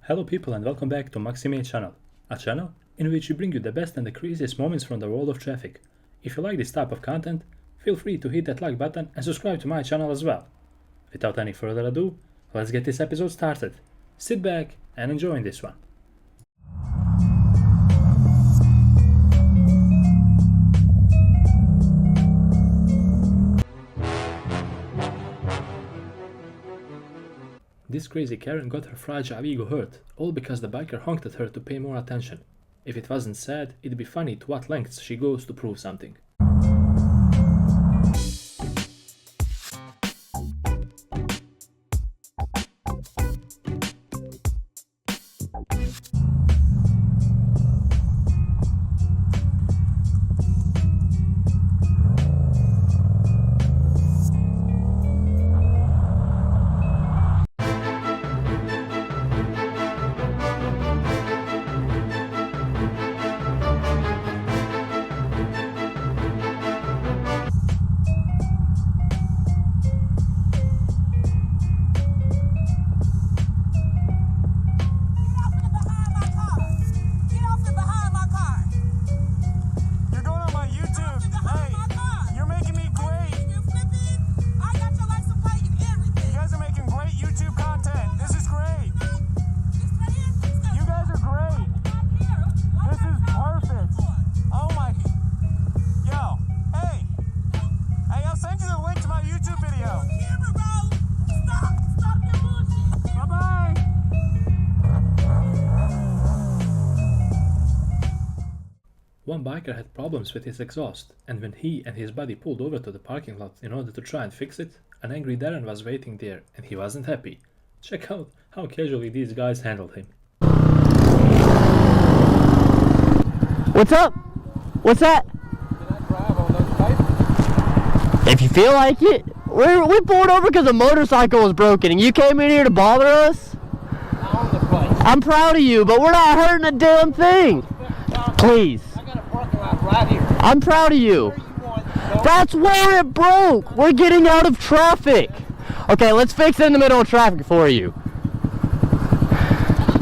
Hello people and welcome back to Maxi channel, a channel in which we bring you the best and the craziest moments from the world of traffic. If you like this type of content, feel free to hit that like button and subscribe to my channel as well. Without any further ado, let's get this episode started. Sit back and enjoy this one. This crazy Karen got her fragile ego hurt, all because the biker honked at her to pay more attention. If it wasn't sad, it'd be funny to what lengths she goes to prove something. One biker had problems with his exhaust, and when he and his buddy pulled over to the parking lot in order to try and fix it, an angry Darren was waiting there and he wasn't happy. Check out how casually these guys handled him. What's up? What's that? Can I drive on those pipes? If you feel like it. We pulled over because the motorcycle was broken and you came in here to bother us? I own the place. I'm proud of you, but we're not hurting a damn thing. Please. I got a parking lot right here. I'm proud of you. That's where it broke. We're getting out of traffic. Okay, let's fix it in the middle of traffic for you.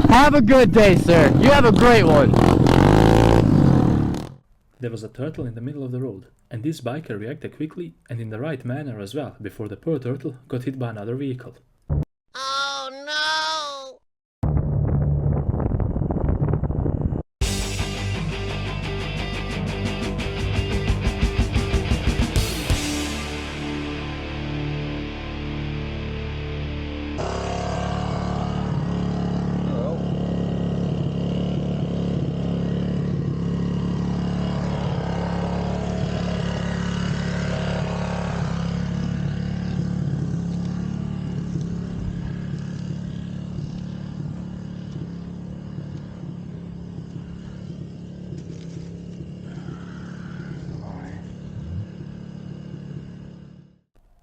Have a good day, sir. You have a great one. There was a turtle in the middle of the road, and this biker reacted quickly and in the right manner as well before the poor turtle got hit by another vehicle. Oh no!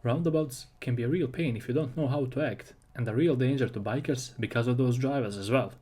Roundabouts can be a real pain if you don't know how to act, and a real danger to bikers because of those drivers as well.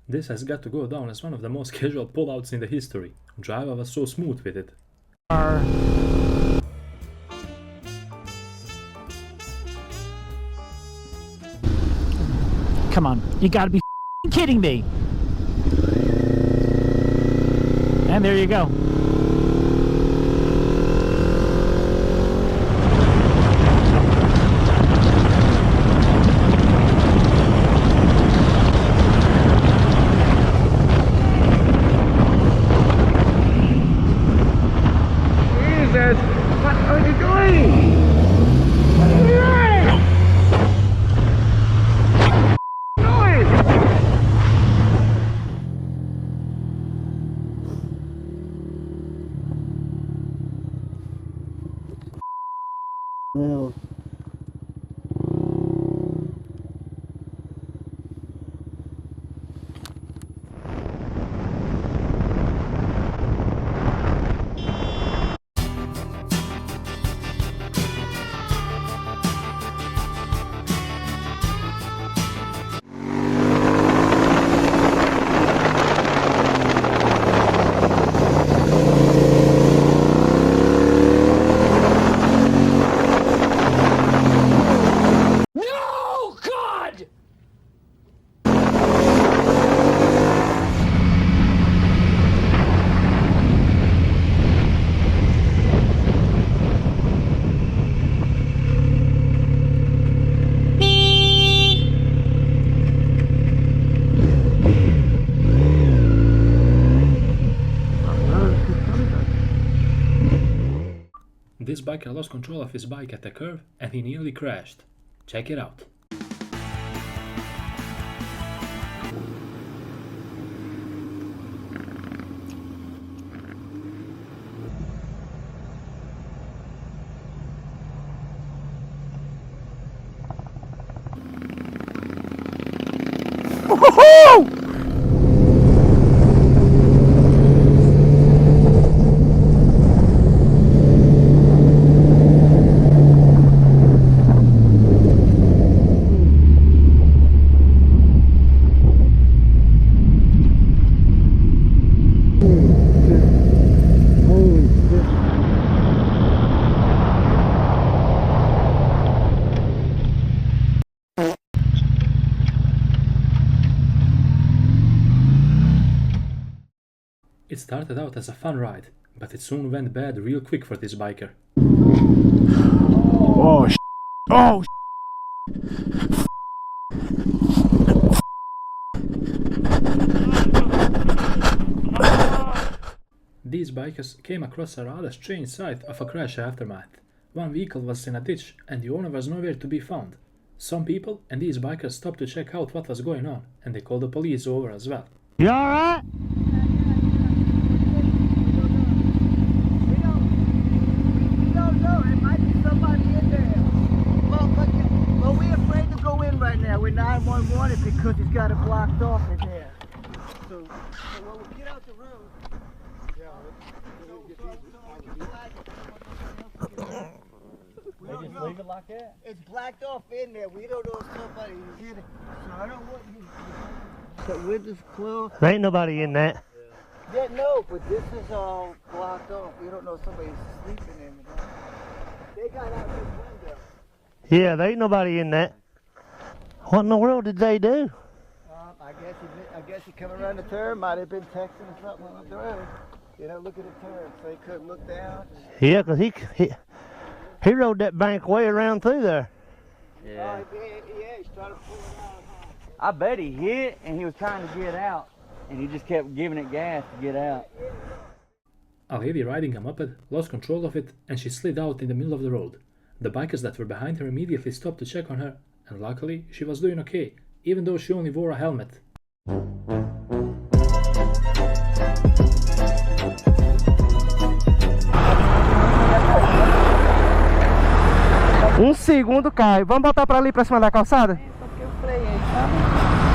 This has got to go down as one of the most casual pullouts in the history. Driver was so smooth with it. Come on, you gotta be kidding me. And there you go. What are you doing? Noise! biker lost control of his bike at a curve and he nearly crashed. Check it out. It started out as a fun ride, but it soon went bad real quick for this biker. Oh, oh, These bikers came across a rather strange sight of a crash aftermath. One vehicle was in a ditch and the owner was nowhere to be found. Some people and these bikers stopped to check out what was going on, and they called the police over as well. you alright? We don't know. It might be somebody in there. Well, we're afraid to go in right now. We're 911 because it's got it blocked off in there. So when we get out the road. They just leave it like that? It's blacked off in there. We don't know if somebody is in it. So I don't want you. The windows closed. There ain't nobody in that. Yeah, no, but this is all blocked off. We don't know if somebody's sleeping in it. They got out this window. Yeah, there ain't nobody in that. What in the world did they do? I guess he coming around the turn. Might have been texting or something on the road. You know, look at the turn, so he couldn't look down. Yeah, 'cause he rode that bank way around through there. Yeah, he's trying to pull it out. I bet he hit and he was trying to get out and he just kept giving it gas to get out. A lady riding a moped lost control of it and she slid out in the middle of the road. The bikers that were behind her immediately stopped to check on her, and luckily she was doing okay, even though she only wore a helmet. Segundo cai. Vamos botar pra ali pra cima da calçada? Porque eu freiei, sabe?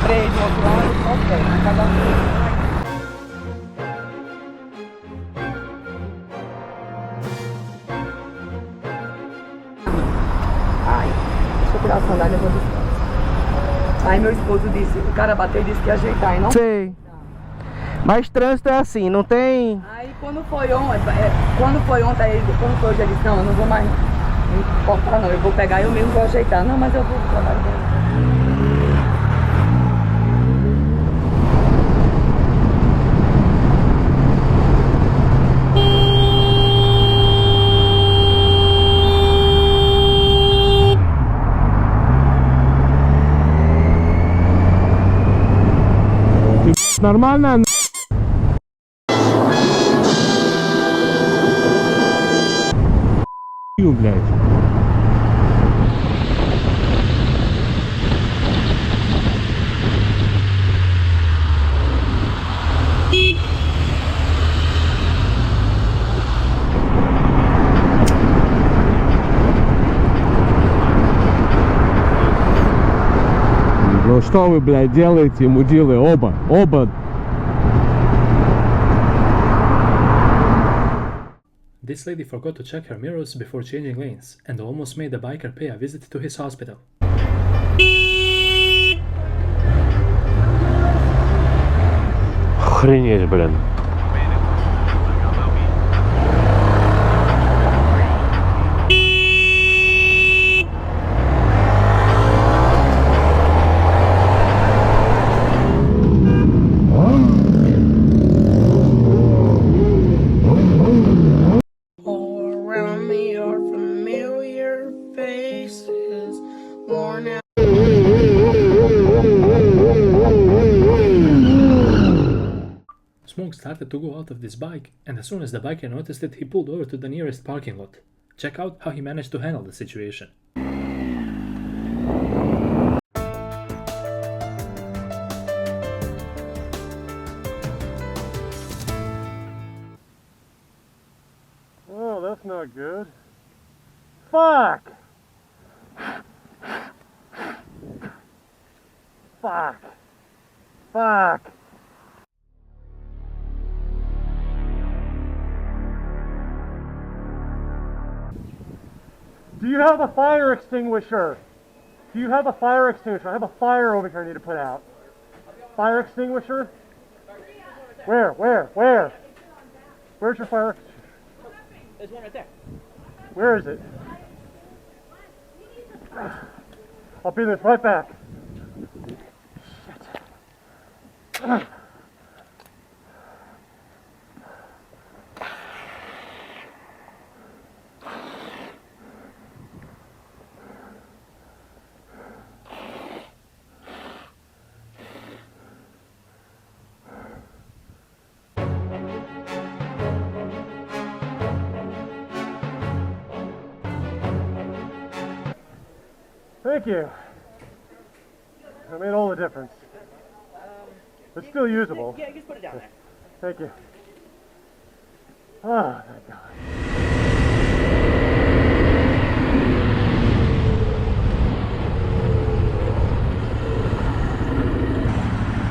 Freio do outro lado, ok. Cada Ai, deixa eu tirar a sandália e vou descansar. Aí meu esposo disse, o cara bateu e disse que ia ajeitar, e não? Sei. Mas trânsito é assim, não tem... Aí quando foi ontem, quando foi hoje, ele disse, não, eu não vou mais cortar não, eu vou pegar, eu mesmo vou ajeitar. Não, mas eu vou trabalhar dele. Нормально? Блядь. Ну что вы, блядь, делаете, мудилы? Оба. This lady forgot to check her mirrors before changing lanes and almost made the biker pay a visit to his hospital. Охренеть, блин. Smoke started to go out of this bike, and as soon as the biker noticed it, he pulled over to the nearest parking lot. Check out how he managed to handle the situation. Oh, that's not good. Fuck! Fuck! Fuck! Do you have a fire extinguisher? Do you have a fire extinguisher? I have a fire over here I need to put out. Fire extinguisher? Where? Where's your fire extinguisher? There's one right there. Where is it? I'll be this right back. Shit. Thank you. That made all the difference. It's still usable. Yeah, just put it down there. Thank you. Ah, thank God.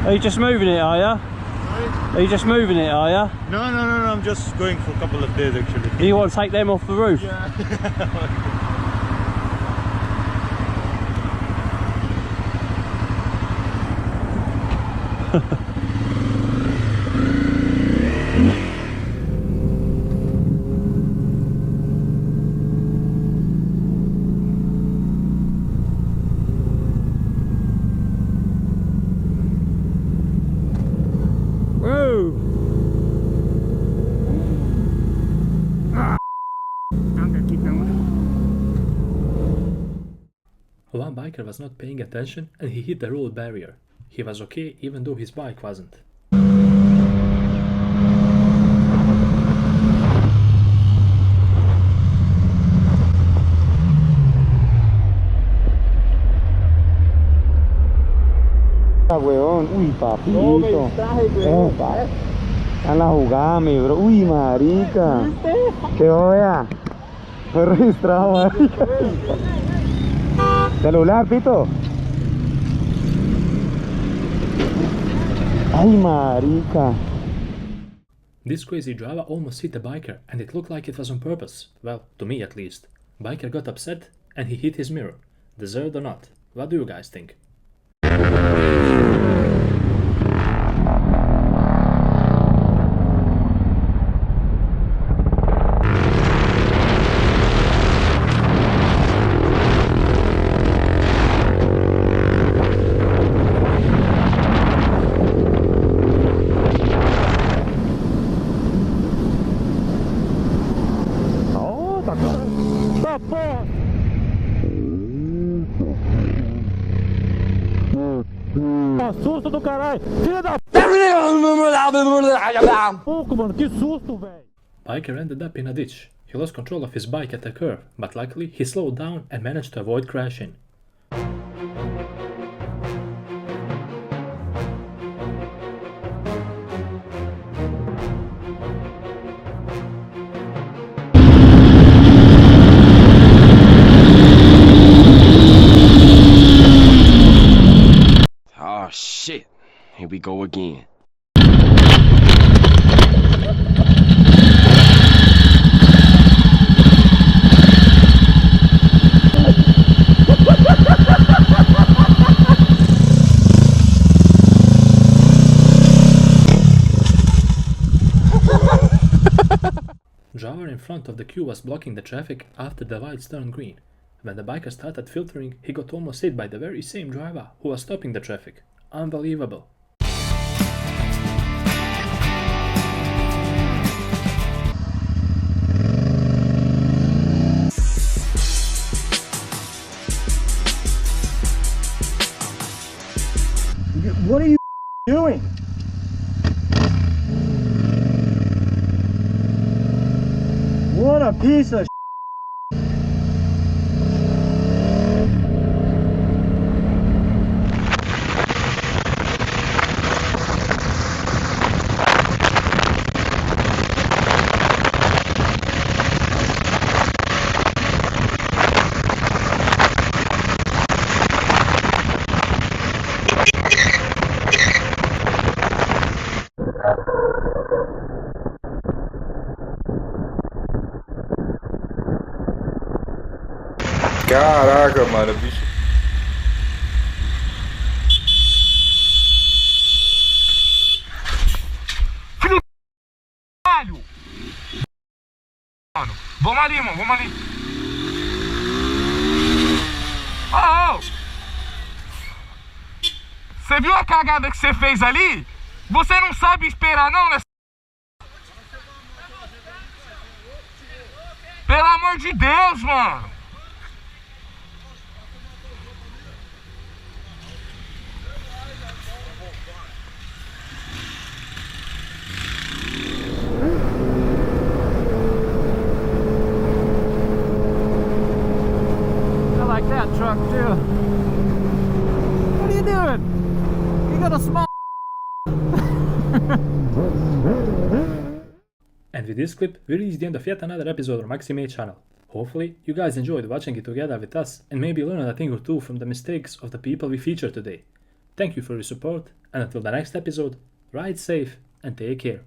Are you just moving it, are ya? Sorry? Are you just moving it, are ya? No, I'm just going for a couple of days actually. You want to take them off the roof? Yeah. One biker was not paying attention and he hit the road barrier. He was okay even though his bike wasn't. Weón, uy papito. Están la jugada, mi bro. Uy, marica. Que vea. Fue registrado, marica. Celular, pito. Ay, marica. This crazy driver almost hit the biker and it looked like it was on purpose. Well, to me at least. Biker got upset and he hit his mirror. Deserved or not? What do you guys think? Susto do caralho! Filha da pouco, mano, que susto, velho! Biker ended up in a ditch. He lost control of his bike at a curve, but luckily he slowed down and managed to avoid crashing. Oh shit, here we go again. Driver in front of the queue was blocking the traffic after the lights turned green. When the biker started filtering, he got almost hit by the very same driver who was stopping the traffic. Unbelievable. What are you doing? What a piece of Caraca, mano, bicho. Filho caralho! Mano, vamos ali, mano, vamos ali. Oh! Você viu a cagada que você fez ali? Você não sabe esperar não, né? Pelo amor de Deus, mano! I like that truck too. What are you doing? You got a small. And with this clip, we reach the end of yet another episode of Maxi channel. Hopefully, you guys enjoyed watching it together with us and maybe learned a thing or two from the mistakes of the people we featured today. Thank you for your support, and until the next episode, ride safe and take care.